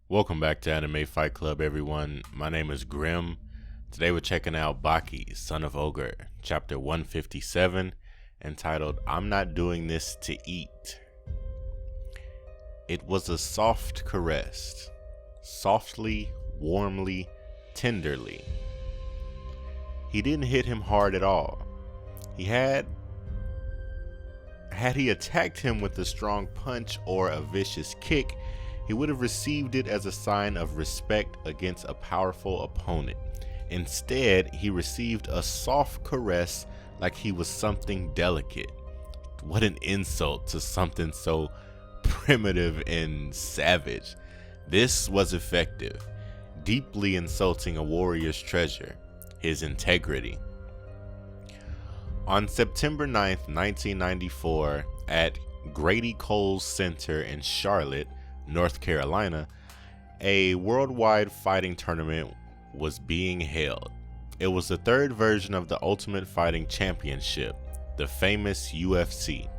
Welcome back to Anime Fight Club, everyone. My name is Grim. Today we're checking out Baki, Son of Ogre, chapter 157, entitled, I'm Not Doing This to Eat. It was a soft caress, softly, warmly, tenderly. He didn't hit him hard at all. Had he attacked him with a strong punch or a vicious kick, he would have received it as a sign of respect against a powerful opponent. Instead, he received a soft caress like he was something delicate. What an insult to something so primitive and savage. This was effective, deeply insulting a warrior's treasure, his integrity. On September 9th, 1994, at Grady Cole's Center in Charlotte, North Carolina, a worldwide fighting tournament was being held. It was the third version of the Ultimate Fighting Championship, the famous UFC.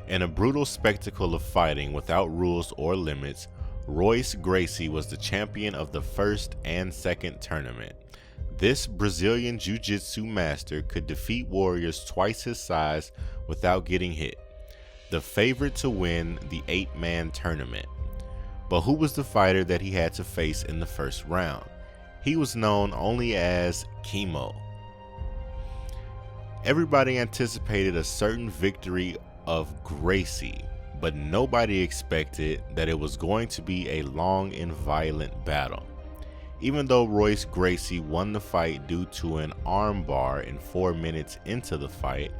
In a brutal spectacle of fighting without rules or limits, Royce Gracie was the champion of the first and second tournament. This Brazilian jiu-jitsu master could defeat warriors twice his size without getting hit, the favorite to win the 8-man tournament. But who was the fighter that he had to face in the first round? He was known only as Chemo. Everybody anticipated a certain victory of Gracie, but nobody expected that it was going to be a long and violent battle. Even though Royce Gracie won the fight due to an armbar in 4 minutes into the fight,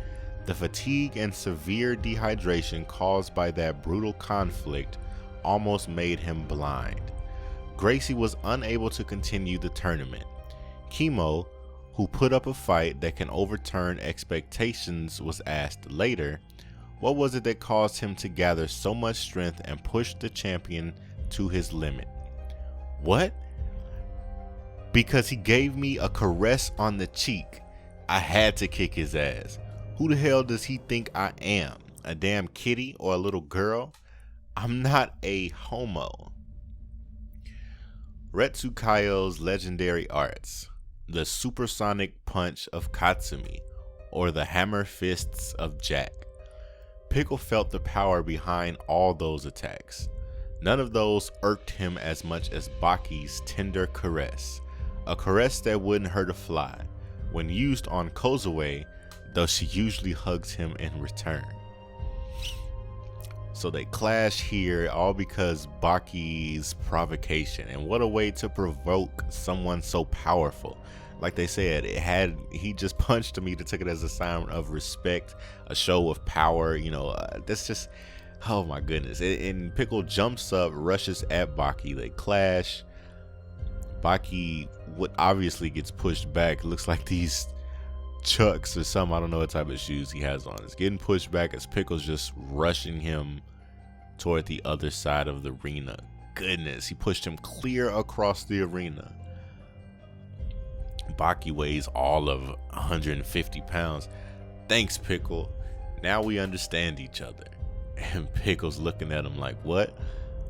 the fatigue and severe dehydration caused by that brutal conflict almost made him blind. Gracie was unable to continue the tournament. Chemo, who put up a fight that can overturn expectations, was asked later, what was it that caused him to gather so much strength and push the champion to his limit? What? Because he gave me a caress on the cheek. I had to kick his ass. Who the hell does he think I am? A damn kitty or a little girl? I'm not a homo. Retsukayo's legendary arts, the supersonic punch of Katsumi, or the hammer fists of Jack. Pickle felt the power behind all those attacks. None of those irked him as much as Baki's tender caress, a caress that wouldn't hurt a fly, when used on Kozue, though she usually hugs him in return. So they clash here, all because Baki's provocation. And what a way to provoke someone so powerful. Like they said, he just punched me to take it as a sign of respect, a show of power. That's just, oh my goodness. And Pickle jumps up, rushes at Baki. They clash. Baki obviously gets pushed back. It looks like these Chucks or something, I don't know what type of shoes he has on. It's getting pushed back as Pickle's just rushing him toward the other side of the arena. Goodness, he pushed him clear across the arena. Baki weighs all of 150 pounds. Thanks, Pickle. Now we understand each other. And Pickle's looking at him like, what?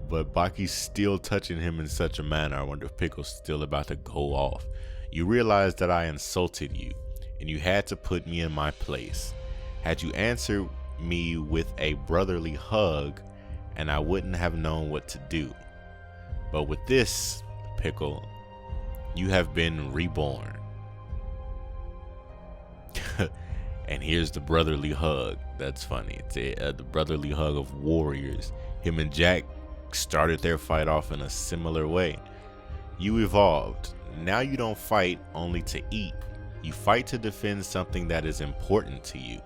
But Baki's still touching him in such a manner. I wonder if Pickle's still about to go off. You realize that I insulted you, and you had to put me in my place. Had you answered me with a brotherly hug, and I wouldn't have known what to do. But with this, Pickle, you have been reborn. And here's the brotherly hug. That's funny. It's the brotherly hug of warriors. Him and Jack started their fight off in a similar way. You evolved. Now you don't fight only to eat. You fight to defend something that is important to you.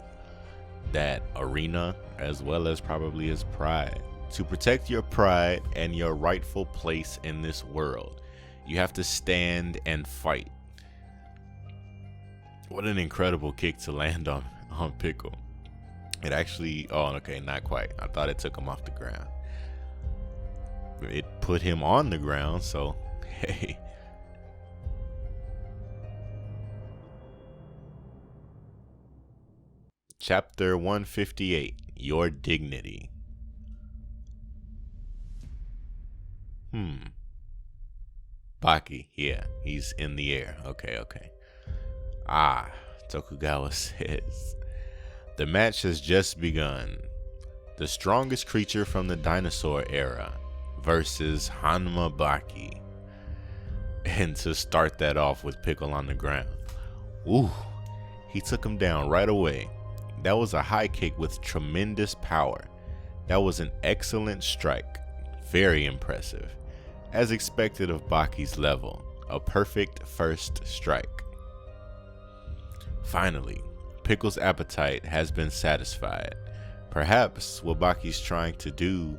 That arena, as well as probably his pride. To protect your pride and your rightful place in this world, you have to stand and fight. What an incredible kick to land on Pickle. It actually, oh, okay, not quite. I thought it took him off the ground. It put him on the ground, so hey. Chapter 158, Your Dignity. Baki, yeah, he's in the air. Okay. Tokugawa says, the match has just begun. The strongest creature from the dinosaur era versus Hanma Baki. And to start that off with Pickle on the ground. Ooh, he took him down right away. That was a high kick with tremendous power. That was an excellent strike. Very impressive. As expected of Baki's level. A perfect first strike. Finally, Pickle's appetite has been satisfied. Perhaps what Baki's trying to do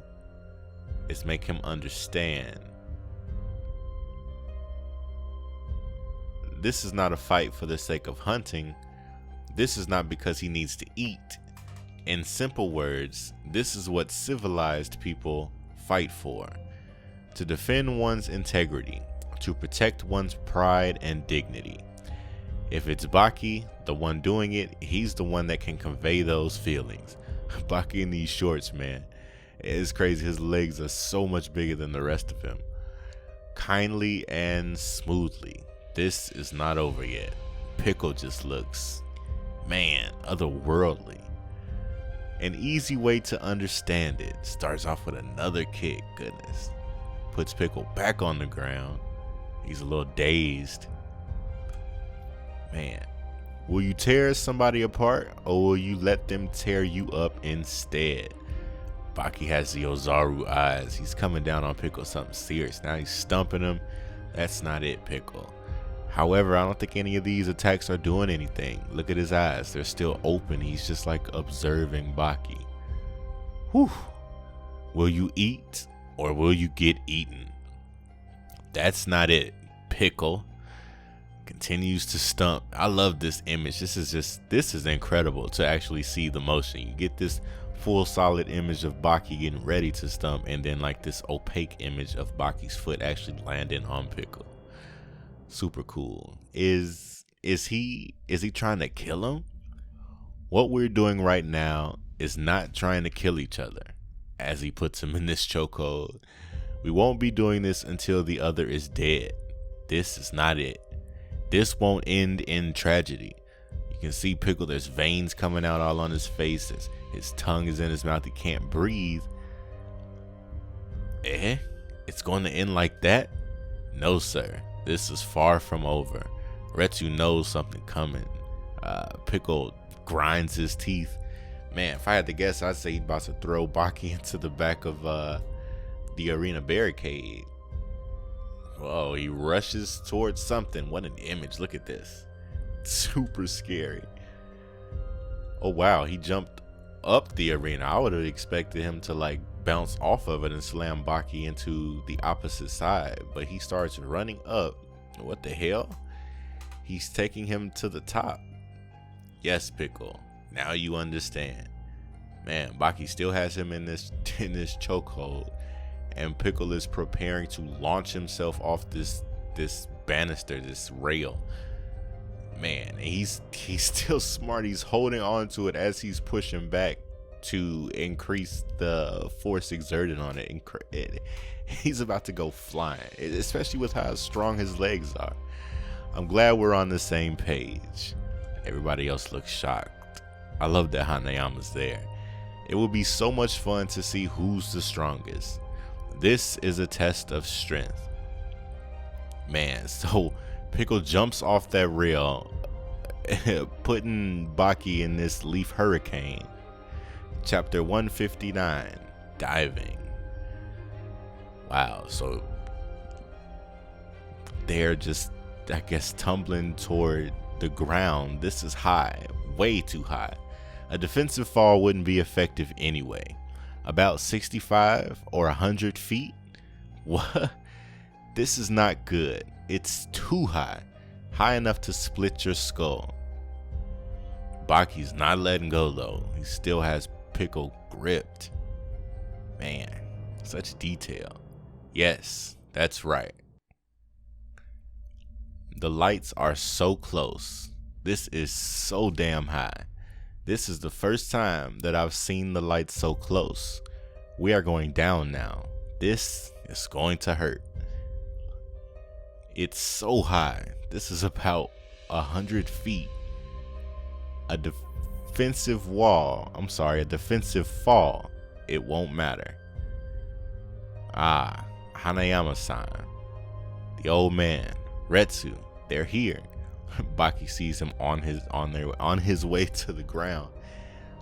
is make him understand. This is not a fight for the sake of hunting. This is not because he needs to eat. In simple words, this is what civilized people fight for. To defend one's integrity, to protect one's pride and dignity. If it's Baki, the one doing it, he's the one that can convey those feelings. Baki in these shorts, man. It's crazy. His legs are so much bigger than the rest of him. Kindly and smoothly. This is not over yet. Pickle just looks, man, otherworldly. An easy way to understand it. Starts off with another kick. Goodness. Puts Pickle back on the ground. He's a little dazed. Man, will you tear somebody apart or will you let them tear you up instead? Baki has the Ozaru eyes. He's coming down on Pickle something serious. Now he's stumping him. That's not it, Pickle. However, I don't think any of these attacks are doing anything. Look at his eyes. They're still open. He's just like observing Baki. Whew. Will you eat or will you get eaten? That's not it. Pickle continues to stump. I love this image. This is incredible to actually see the motion. You get this full solid image of Baki getting ready to stump and then like this opaque image of Baki's foot actually landing on Pickle. Super cool. Is he trying to kill him? What we're doing right now is not trying to kill each other, as he puts him in this chokehold. We won't be doing this until the other is dead. This is not it. This won't end in tragedy. You can see Pickle, there's veins coming out all on his face. His tongue is in his mouth. He can't breathe. It's going to end like that? No, sir. This is far from over. Retsu knows something coming. Pickle grinds his teeth. Man, if I had to guess, I'd say he's about to throw Baki into the back of the arena barricade. Whoa, he rushes towards something. What an image. Look at this. Super scary. Oh, wow. He jumped up the arena. I would have expected him to like bounce off of it and slam Baki into the opposite side. But he starts running up. What the hell? He's taking him to the top. Yes, Pickle. Now you understand. Man, Baki still has him in this chokehold. And Pickle is preparing to launch himself off this banister, this rail. Man, he's still smart. He's holding on to it as he's pushing back to increase the force exerted on it. He's about to go flying, especially with how strong his legs are. I'm glad we're on the same page. Everybody else looks shocked. I love that Hanayama's there. It will be so much fun to see who's the strongest. This is a test of strength. Man, so Pickle jumps off that rail, putting Baki in this leaf hurricane. Chapter 159, diving. Wow, so they're just, I guess, tumbling toward the ground. This is high, way too high. A defensive fall wouldn't be effective anyway. About 65 or 100 feet? What? This is not good. It's too high. High enough to split your skull. Baki's not letting go though. He still has Pickle gripped. Man, such detail. Yes, that's right. The lights are so close. This is so damn high. This is the first time that I've seen the lights so close. We are going down now. This is going to hurt. It's so high. This is about 100 feet. A defensive wall. I'm sorry, a defensive fall. It won't matter. Ah, Hanayama-san. The old man. Retsu. They're here. Baki sees him on his way to the ground.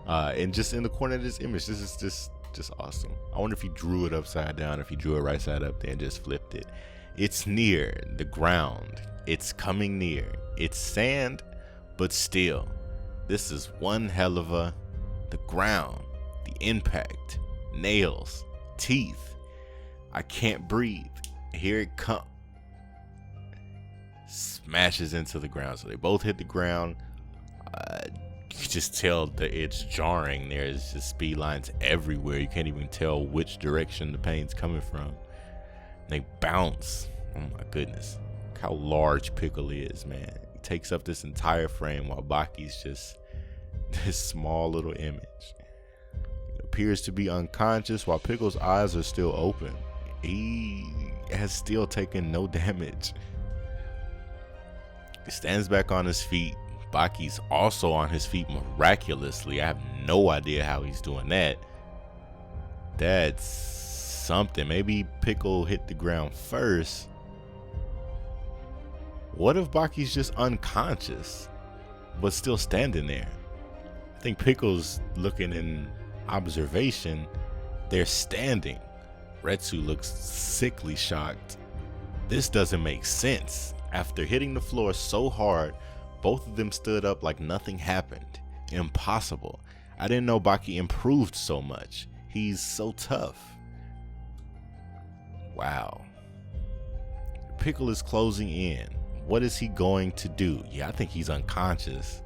And just in the corner of this image, this is just awesome. I wonder if he drew it upside down, if he drew it right side up there and just flipped it. It's near the ground. It's coming near. It's sand, but still, this is one hell of the ground, the impact, nails, teeth. I can't breathe. Here it comes. Smashes into the ground. So they both hit the ground. You just tell that it's jarring. There's just speed lines everywhere. You can't even tell which direction the pain's coming from. They bounce. Oh my goodness. Look how large Pickle is, man. He takes up this entire frame while Baki's just this small little image. He appears to be unconscious while Pickle's eyes are still open. He has still taken no damage. He stands back on his feet. Baki's also on his feet miraculously. I have no idea how he's doing that. That's something. Maybe Pickle hit the ground first. What if Baki's just unconscious but still standing there? I think Pickle's looking in observation. They're standing. Retsu looks sickly shocked. This doesn't make sense. After hitting the floor so hard, both of them stood up like nothing happened. Impossible. I didn't know Baki improved so much. He's so tough. Wow. Pickle is closing in. What is he going to do? Yeah, I think he's unconscious.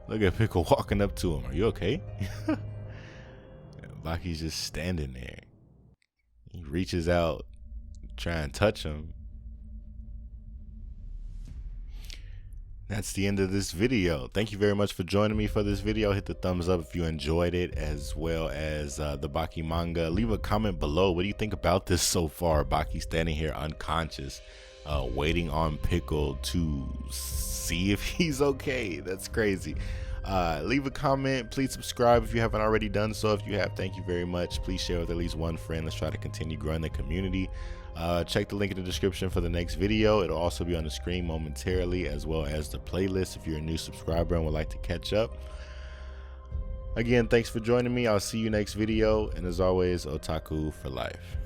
Look at Pickle walking up to him. Are you okay? Baki's just standing there. He reaches out, try and touch him. That's the end of this video. Thank you very much for joining me for this video. Hit the thumbs up if you enjoyed it, as well as the Baki manga. Leave a comment below. What do you think about this so far? Baki standing here unconscious, waiting on Pickle to see if he's okay. That's crazy. Leave a comment. Please subscribe if you haven't already done so. If you have, thank you very much. Please share with at least one friend. Let's try to continue growing the community. Check the link in the description for the next video. It'll also be on the screen momentarily, as well as the playlist if you're a new subscriber and would like to catch up. Again, thanks for joining me. I'll see you next video, and as always, otaku for life.